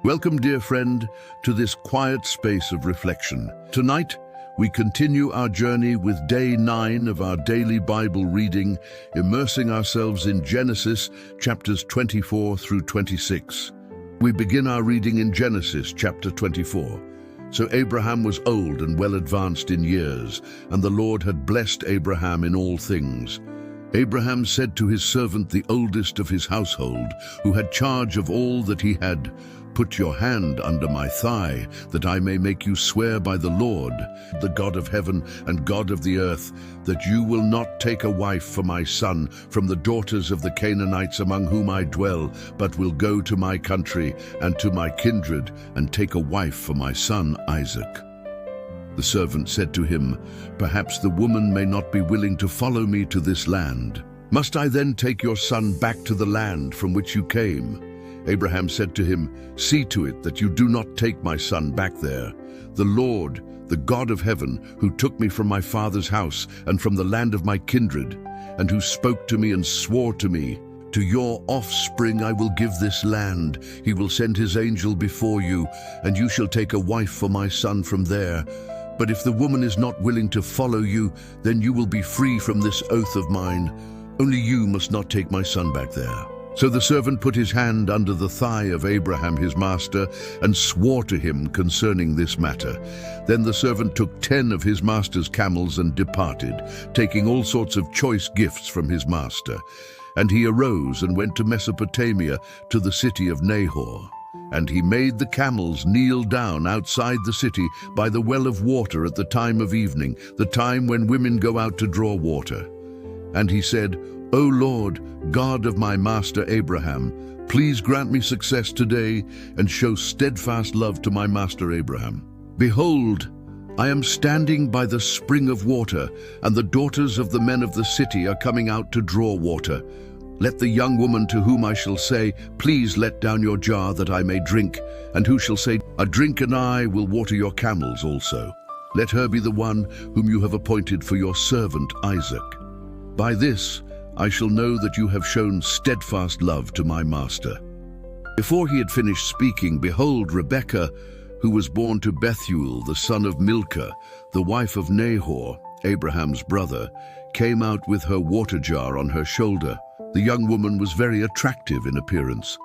Welcome, dear friend, to this quiet space of reflection. Tonight, we continue our journey with day 9 of our daily Bible reading, immersing ourselves in Genesis chapters 24 through 26. We begin our reading in Genesis chapter 24. So Abraham was old and well advanced in years, and the Lord had blessed Abraham in all things. Abraham said to his servant, the oldest of his household, who had charge of all that he had, "Put your hand under my thigh, that I may make you swear by the Lord, the God of heaven and God of the earth, that you will not take a wife for my son from the daughters of the Canaanites among whom I dwell, but will go to my country and to my kindred and take a wife for my son Isaac." The servant said to him, "Perhaps the woman may not be willing to follow me to this land. Must I then take your son back to the land from which you came?" Abraham said to him, "See to it that you do not take my son back there. The Lord, the God of heaven, who took me from my father's house and from the land of my kindred, and who spoke to me and swore to me, 'To your offspring I will give this land. He will send his angel before you, and you shall take a wife for my son from there. But if the woman is not willing to follow you, then you will be free from this oath of mine. Only you must not take my son back there." So the servant put his hand under the thigh of Abraham his master and swore to him concerning this matter. Then the servant took 10 of his master's camels and departed, taking all sorts of choice gifts from his master. And he arose and went to Mesopotamia, to the city of Nahor. And he made the camels kneel down outside the city by the well of water at the time of evening, the time when women go out to draw water. And he said, "O Lord, God of my master Abraham, please grant me success today and show steadfast love to my master Abraham. Behold, I am standing by the spring of water, and the daughters of the men of the city are coming out to draw water. Let the young woman to whom I shall say, 'Please let down your jar that I may drink,' and who shall say, 'A drink and I will water your camels also,' let her be the one whom you have appointed for your servant Isaac. By this I shall know that you have shown steadfast love to my master." Before he had finished speaking, behold, Rebekah, who was born to Bethuel, the son of Milcah, the wife of Nahor, Abraham's brother, came out with her water jar on her shoulder. The young woman was very attractive in appearance,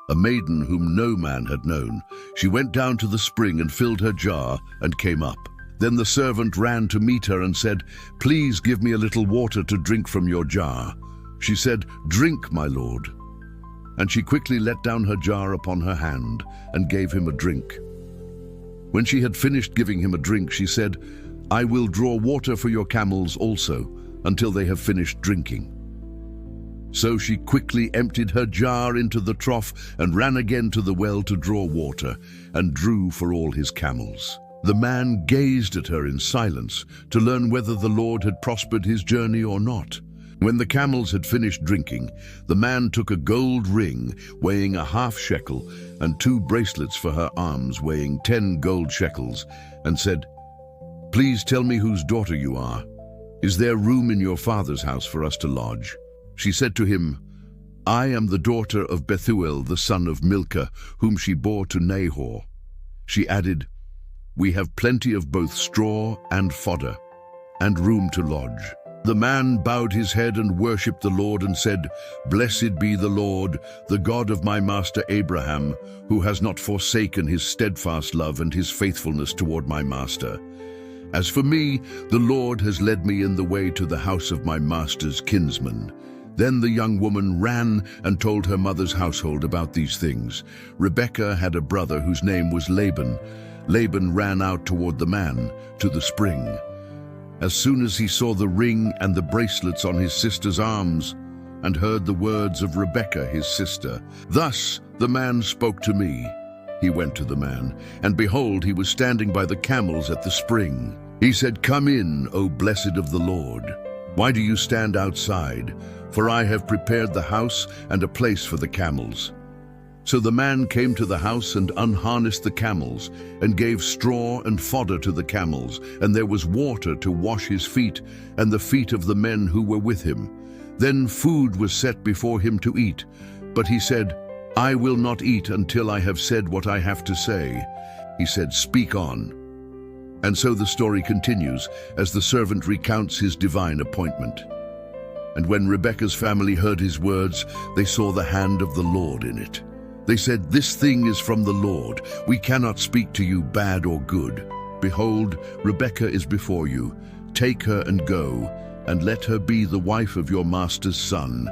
a maiden whom no man had known. She went down to the spring and filled her jar and came up. Then the servant ran to meet her and said, "Please give me a little water to drink from your jar." She said, "Drink, my lord." And she quickly let down her jar upon her hand and gave him a drink. When she had finished giving him a drink, she said, "I will draw water for your camels also, until they have finished drinking." So she quickly emptied her jar into the trough and ran again to the well to draw water, and drew for all his camels. The man gazed at her in silence to learn whether the Lord had prospered his journey or not. When the camels had finished drinking, the man took a gold ring weighing a half shekel and 2 bracelets for her arms weighing 10 gold shekels, and said, "Please tell me whose daughter you are. Is there room in your father's house for us to lodge?" She said to him, "I am the daughter of Bethuel, the son of Milcah, whom she bore to Nahor." She added, "We have plenty of both straw and fodder, and room to lodge." The man bowed his head and worshipped the Lord and said, "Blessed be the Lord, the God of my master Abraham, who has not forsaken his steadfast love and his faithfulness toward my master. As for me, the Lord has led me in the way to the house of my master's kinsman." Then the young woman ran and told her mother's household about these things. Rebekah had a brother whose name was Laban. Laban ran out toward the man, to the spring. As soon as he saw the ring and the bracelets on his sister's arms, and heard the words of Rebekah his sister, "Thus the man spoke to me," he went to the man, and behold, he was standing by the camels at the spring. He said, "Come in, O blessed of the Lord. Why do you stand outside? For I have prepared the house and a place for the camels." So the man came to the house and unharnessed the camels, and gave straw and fodder to the camels, and there was water to wash his feet and the feet of the men who were with him. Then food was set before him to eat. But he said, "I will not eat until I have said what I have to say." He said, "Speak on." And so the story continues as the servant recounts his divine appointment. And when Rebekah's family heard his words, they saw the hand of the Lord in it. They said, "This thing is from the Lord. We cannot speak to you bad or good. Behold, Rebekah is before you. Take her and go, and let her be the wife of your master's son,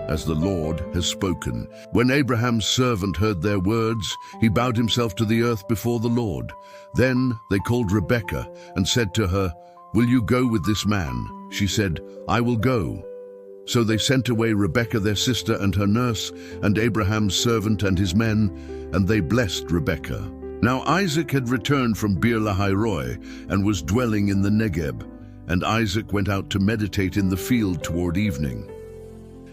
as the Lord has spoken." When Abraham's servant heard their words, he bowed himself to the earth before the Lord. Then they called Rebekah and said to her, "Will you go with this man?" She said, "I will go." So they sent away Rebekah their sister and her nurse, and Abraham's servant and his men, and they blessed Rebekah. Now Isaac had returned from Beer-lahai-roi and was dwelling in the Negeb, and Isaac went out to meditate in the field toward evening.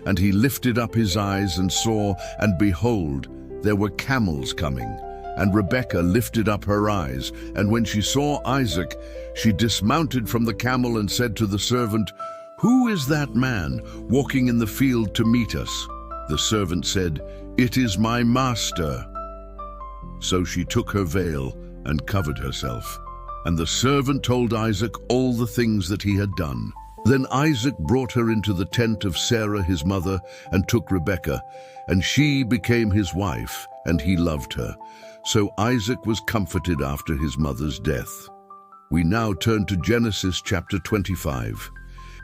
And he lifted up his eyes and saw, and behold, there were camels coming. And Rebekah lifted up her eyes, and when she saw Isaac, she dismounted from the camel and said to the servant, "Who is that man walking in the field to meet us?" The servant said, "It is my master." So she took her veil and covered herself. And the servant told Isaac all the things that he had done. Then Isaac brought her into the tent of Sarah his mother and took Rebekah, and she became his wife, and he loved her. So Isaac was comforted after his mother's death. We now turn to Genesis chapter 25.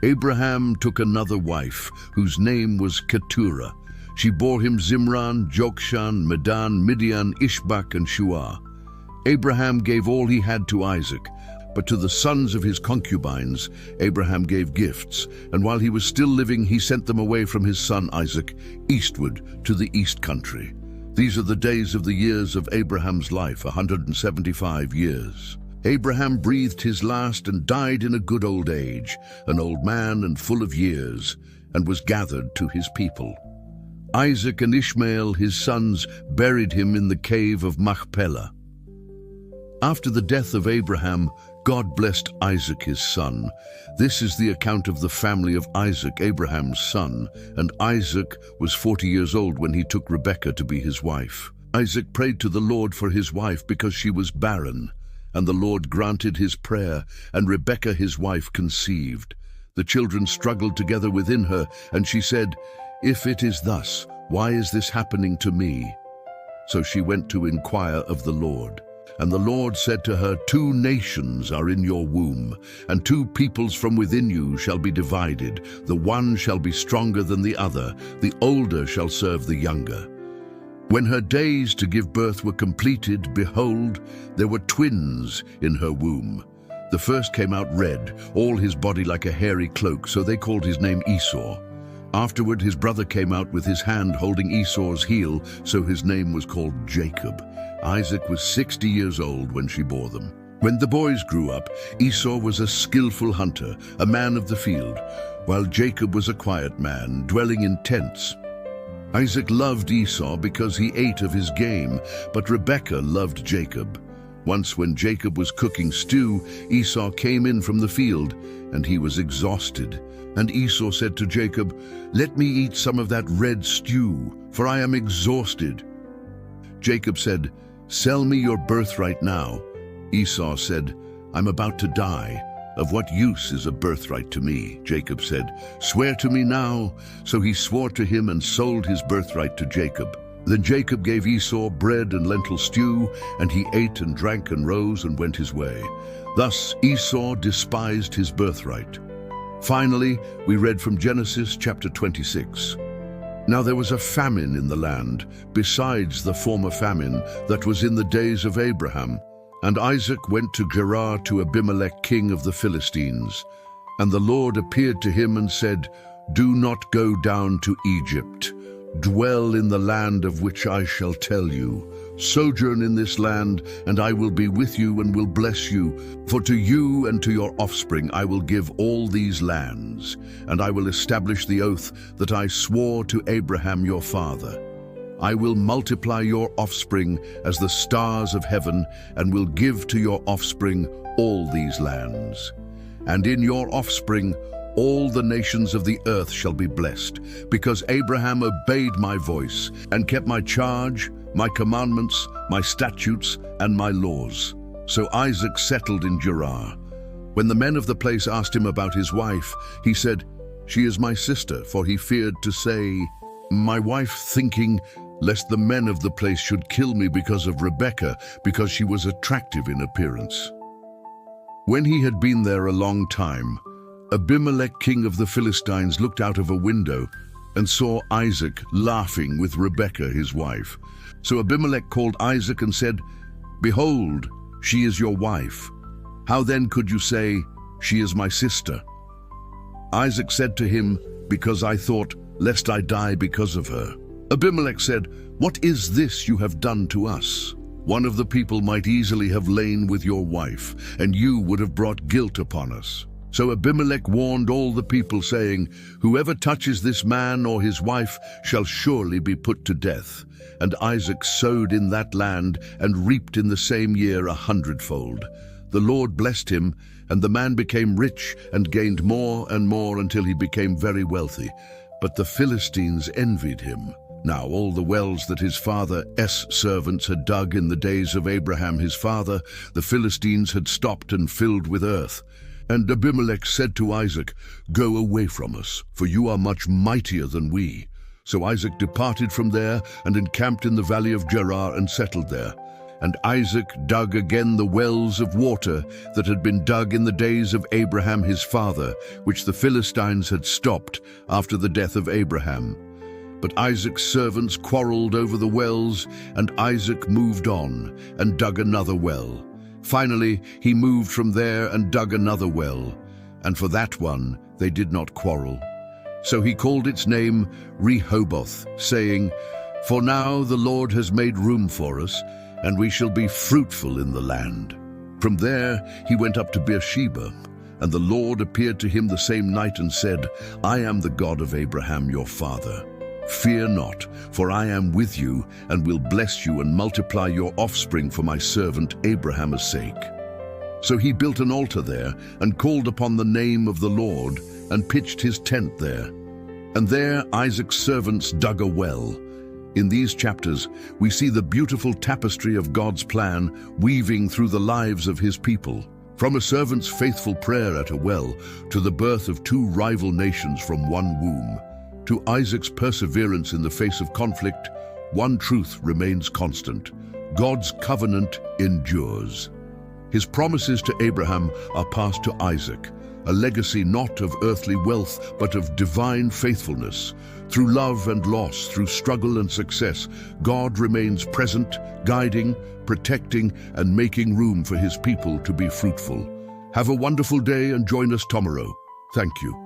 Abraham took another wife, whose name was Keturah. She bore him Zimran, Jokshan, Medan, Midian, Ishbak, and Shuah. Abraham gave all he had to Isaac, but to the sons of his concubines Abraham gave gifts, and while he was still living he sent them away from his son Isaac eastward to the east country. These are the days of the years of Abraham's life, 175 years. Abraham breathed his last and died in a good old age, an old man and full of years, and was gathered to his people. Isaac and Ishmael, his sons, buried him in the cave of Machpelah. After the death of Abraham, God blessed Isaac his son. This is the account of the family of Isaac, Abraham's son, and Isaac was 40 years old when he took Rebekah to be his wife. Isaac prayed to the Lord for his wife because she was barren. And the Lord granted his prayer, and Rebekah his wife conceived. The children struggled together within her, and she said, "If it is thus, why is this happening to me?" So she went to inquire of the Lord. And the Lord said to her, "Two nations are in your womb, and two peoples from within you shall be divided. The one shall be stronger than the other, the older shall serve the younger." When her days to give birth were completed, behold, there were twins in her womb. The first came out red, all his body like a hairy cloak, so they called his name Esau. Afterward his brother came out with his hand holding Esau's heel, so his name was called Jacob. Isaac was 60 years old when she bore them. When the boys grew up, Esau was a skillful hunter, a man of the field, while Jacob was a quiet man, dwelling in tents. Isaac loved Esau because he ate of his game, but Rebekah loved Jacob. Once when Jacob was cooking stew, Esau came in from the field, and he was exhausted. And Esau said to Jacob, "Let me eat some of that red stew, for I am exhausted." Jacob said, "Sell me your birthright now." Esau said, "I'm about to die. Of what use is a birthright to me?" Jacob said, "Swear to me now." So he swore to him and sold his birthright to Jacob. Then Jacob gave Esau bread and lentil stew, and he ate and drank and rose and went his way. Thus Esau despised his birthright. Finally, we read from Genesis chapter 26. Now there was a famine in the land, besides the former famine that was in the days of Abraham. And Isaac went to Gerar to Abimelech, king of the Philistines. And the Lord appeared to him and said, "Do not go down to Egypt. Dwell in the land of which I shall tell you. Sojourn in this land, and I will be with you and will bless you. For to you and to your offspring I will give all these lands, and I will establish the oath that I swore to Abraham your father. I will multiply your offspring as the stars of heaven, and will give to your offspring all these lands. And in your offspring all the nations of the earth shall be blessed, because Abraham obeyed my voice and kept my charge, my commandments, my statutes, and my laws. So Isaac settled in Gerar. When the men of the place asked him about his wife, he said, "She is my sister," for he feared to say, "My wife," thinking, lest the men of the place should kill me because of Rebekah, because she was attractive in appearance. When he had been there a long time, Abimelech, king of the Philistines, looked out of a window and saw Isaac laughing with Rebekah, his wife. So Abimelech called Isaac and said, "Behold, she is your wife. How then could you say, 'She is my sister'?" Isaac said to him, "Because I thought, lest I die because of her." Abimelech said, "What is this you have done to us? One of the people might easily have lain with your wife, and you would have brought guilt upon us." So Abimelech warned all the people, saying, "Whoever touches this man or his wife shall surely be put to death." And Isaac sowed in that land and reaped in the same year 100-fold. The Lord blessed him, and the man became rich and gained more and more until he became very wealthy. But the Philistines envied him. Now all the wells that his father Esau's servants had dug in the days of Abraham his father, the Philistines had stopped and filled with earth. And Abimelech said to Isaac, "Go away from us, for you are much mightier than we." So Isaac departed from there and encamped in the valley of Gerar and settled there. And Isaac dug again the wells of water that had been dug in the days of Abraham his father, which the Philistines had stopped after the death of Abraham. But Isaac's servants quarreled over the wells, and Isaac moved on and dug another well. Finally, he moved from there and dug another well, and for that one they did not quarrel. So he called its name Rehoboth, saying, "For now the Lord has made room for us, and we shall be fruitful in the land." From there he went up to Beersheba, and the Lord appeared to him the same night and said, "I am the God of Abraham your father. Fear not, for I am with you, and will bless you and multiply your offspring for my servant Abraham's sake." So he built an altar there, and called upon the name of the Lord, and pitched his tent there. And there Isaac's servants dug a well. In these chapters, we see the beautiful tapestry of God's plan weaving through the lives of his people. From a servant's faithful prayer at a well, to the birth of two rival nations from one womb, to Isaac's perseverance in the face of conflict, one truth remains constant: God's covenant endures. His promises to Abraham are passed to Isaac, a legacy not of earthly wealth, but of divine faithfulness. Through love and loss, through struggle and success, God remains present, guiding, protecting, and making room for his people to be fruitful. Have a wonderful day and join us tomorrow. Thank you.